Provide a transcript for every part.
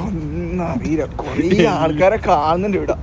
ഒന്നും അറിയില്ല. കൊറേ ആൾക്കാരെ കാണുന്നുണ്ട് ഇവിടെ.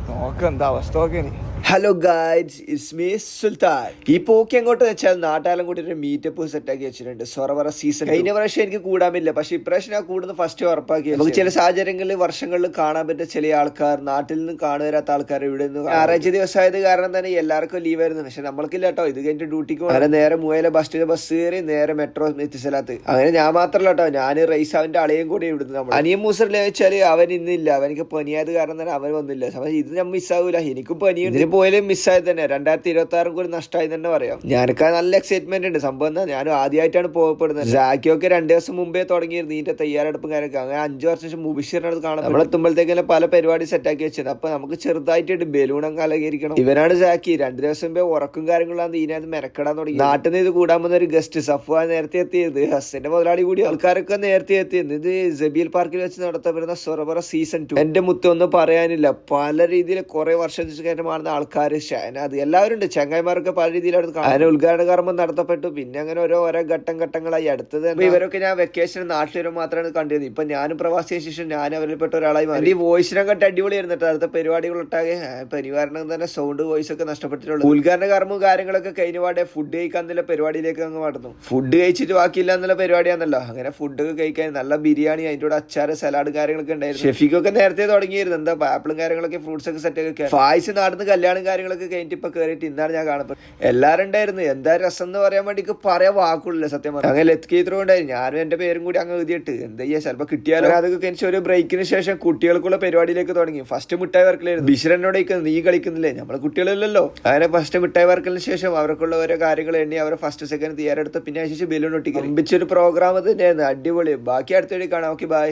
നോക്കെന്താ അവസ്ഥ നോക്കേ. ഹലോ ഗൈസ്, ഇറ്റ്സ് മീ സുൽത്താൻ. ഈ പോക്ക് എങ്ങോട്ട് വെച്ചാൽ നാട്ടാലും കൂടി ഒരു മീറ്റപ്പ് സെറ്റ് ആക്കി വെച്ചിട്ടുണ്ട്. സൊറവറ സീസൺ. കഴിഞ്ഞ പ്രാവശ്യം എനിക്ക് കൂടാൻ പറ്റില്ല, പക്ഷെ ഇപ്രാവശ്യം ഞാൻ കൂടുന്ന ഫസ്റ്റ് ഉറപ്പാക്കി. നമുക്ക് ചില സാഹചര്യങ്ങളിൽ വർഷങ്ങളിൽ കാണാൻ പറ്റിയ ചില ആൾക്കാർ, നാട്ടിൽ നിന്ന് കാണുവരാത്ത ആൾക്കാർ ഇവിടെ നിന്ന് ഞായറാഴ്ച ദിവസമായത് കാരണം തന്നെ എല്ലാവർക്കും ലീവ് ആയിരുന്നു. പക്ഷെ നമ്മൾക്കില്ല കേട്ടോ. ഇത് കഴിഞ്ഞിട്ട് ഡ്യൂട്ടിക്ക് അങ്ങനെ നേരെ മൂയല ബസ് കയറി നേരെ മെട്രോ എത്തിസ്ഥലത്ത്. അങ്ങനെ ഞാൻ മാത്രമല്ല കേട്ടോ, ഞാൻ റൈസാവിന്റെ അളയും കൂടി ഇവിടുന്ന്. നമ്മൾ അനിയം മൂസറിൽ വെച്ചാൽ അവൻ ഇന്നില്ല, അവനിക്ക് പനിയായത് കാരണം തന്നെ അവൻ വന്നില്ല. ഇത് ഞാൻ മിസ്സാവൂല, എനിക്കും പനിയുണ്ട്. പോയാലും മിസ്സായത് തന്നെ 2026 കൂടി നഷ്ടമായി തന്നെ പറയാം. ഞാനൊക്കെ നല്ല എക്സൈറ്റ്മെന്റ് ഉണ്ട്. സംഭവം എന്താ, ഞാനും ആദ്യമായിട്ടാണ് പോകപ്പെടുന്നത്. ജാക്കിയൊക്കെ 2 ദിവസം മുമ്പേ തുടങ്ങിയിരുന്നു ഇതിന്റെ തയ്യാറെടുപ്പും കാര്യമൊക്കെ. അങ്ങനെ 5 വർഷം ശേഷം മുബിഷിറിനടുത്ത് കാണാം. നമ്മളെത്തുമ്പോഴത്തേക്ക് പല പരിപാടി സെറ്റാക്കി വെച്ചത്. അപ്പൊ നമുക്ക് ചെറുതായിട്ട് ബലൂണൊക്കെ അലകരിക്കണം. ഇവനാണ് ജാക്കി. 2 ദിവസം മുമ്പേ ഉറക്കും കാര്യങ്ങളാണ് ഇതിനകത്ത് മെനക്കെടാൻ തുടങ്ങി. നാട്ടിൽ നിന്ന് ഇത് കൂടാൻ പോകുന്ന ഒരു ഗസ്റ്റ് സഫ്വാൻ നേരത്തെ എത്തിയത്. ഹസ്സിന്റെ മുതലാളി കൂടി ആൾക്കാരൊക്കെ നേരത്തെ എത്തിയത്. ഇത് ജബീൽ പാർക്കിൽ വെച്ച് നടത്തപ്പെടുന്ന സൊറബറ സീസൺ 2. എന്റെ മുത്തൊന്നും പറയാനില്ല. പല രീതിയിൽ കുറെ വർഷത്തിന് ശേഷമാണ് ആൾക്കാര് ഷാനാദ് എല്ലാവരും ഉണ്ട്. ചങ്ങായിമാരൊക്കെ പല രീതിയിലാണ്. അതിന് ഉദ്ഘാടന കർമ്മം നടത്തപ്പെട്ടു. പിന്നെ അങ്ങനെ ഓരോ ഘട്ടങ്ങളായി. അടുത്തത് ഇവരൊക്കെ ഞാൻ വെക്കേഷൻ നാട്ടിൽ മാത്രമാണ് കണ്ടിരുന്നത്. ഇപ്പൊ ഞാനും പ്രവാസിയ ശേഷം ഞാൻ അവരിൽപ്പെട്ട ഒരാളായി മാറി. ഈ വോയിസിനൊക്കെ അടിപൊളിയായിരുന്നു. അടുത്ത പരിപാടികളൊട്ടാകെ പരിവാരണം തന്നെ സൗണ്ട് വോയിസ് ഒക്കെ നഷ്ടപ്പെട്ടിട്ടുള്ളൂ. ഉദ്ഘാടന കർമ്മവും കാര്യങ്ങളൊക്കെ കഴിഞ്ഞപാടെ ഫുഡ് കഴിക്കാൻ എന്നുള്ള പരിപാടിയിലേക്ക് അങ്ങ് നടന്നു. ഫുഡ് കഴിച്ചിട്ട് ബാക്കിയില്ല എന്നുള്ള പരിപാടിയാണല്ലോ. അങ്ങനെ ഫുഡ് കഴിക്കാൻ നല്ല ബിരിയാണി, അതിൻ്റെ കൂടെ അച്ചാറ്, സലാഡ് കാര്യങ്ങളൊക്കെ ഉണ്ടായിരുന്നു. ഷെഫിക്കൊക്കെ നേരത്തെ തുടങ്ങിയിരുന്നു. എന്താ ആപ്പിളും കാര്യങ്ങളൊക്കെ ഫ്രൂട്ട്സ് ഒക്കെ സെറ്റ് ഒക്കെ ഫായ്സ് നടന്ന് കല്യാണം കാര്യങ്ങളൊക്കെ കഴിഞ്ഞിട്ട് ഇപ്പൊ കയറിയിട്ട് ഇന്നാണ് ഞാൻ കാണുന്നത്. എല്ലാരും ഉണ്ടായിരുന്നു. എന്താ രസം എന്ന് പറയാൻ വേണ്ടി പറയാൻ വാക്കുള്ളില്ല സത്യം പറഞ്ഞാൽ. അങ്ങനെ ലെത്കേത്രോ ഉണ്ടായിരുന്നു. ഞാനും എന്റെ പേരും കൂടി അങ്ങ് എഴുതിയിട്ട് എന്താ ചെയ്യാ, ചിലപ്പോൾ കിട്ടിയാലോ. അതൊക്കെ കഴിഞ്ഞ ഒരു ബ്രേക്കിന് ശേഷം കുട്ടികൾക്കുള്ള പരിപാടിയിലേക്ക് തുടങ്ങി. ഫസ്റ്റ് മിഠായി വർക്കലായിരുന്നു. ബിഷറനോട് നീ കളിക്കുന്നില്ലേ, നമ്മളെ കുട്ടികളില്ലല്ലോ. അങ്ങനെ ഫസ്റ്റ് മിഠായി വർക്കലിന് ശേഷം അവർക്കുള്ള ഓരോ കാര്യങ്ങൾ എണ്ണി അവരെ ഫസ്റ്റ് സെക്കൻഡ് തയ്യാറെടുത്ത് പിന്നെ അതിനുശേഷം ബലൂൺ ഒട്ടിക്കും. ഒരു പ്രോഗ്രാം തന്നെയായിരുന്നു. അടിപൊളി. ബാക്കി അടുത്ത കാണാം. Okay, by.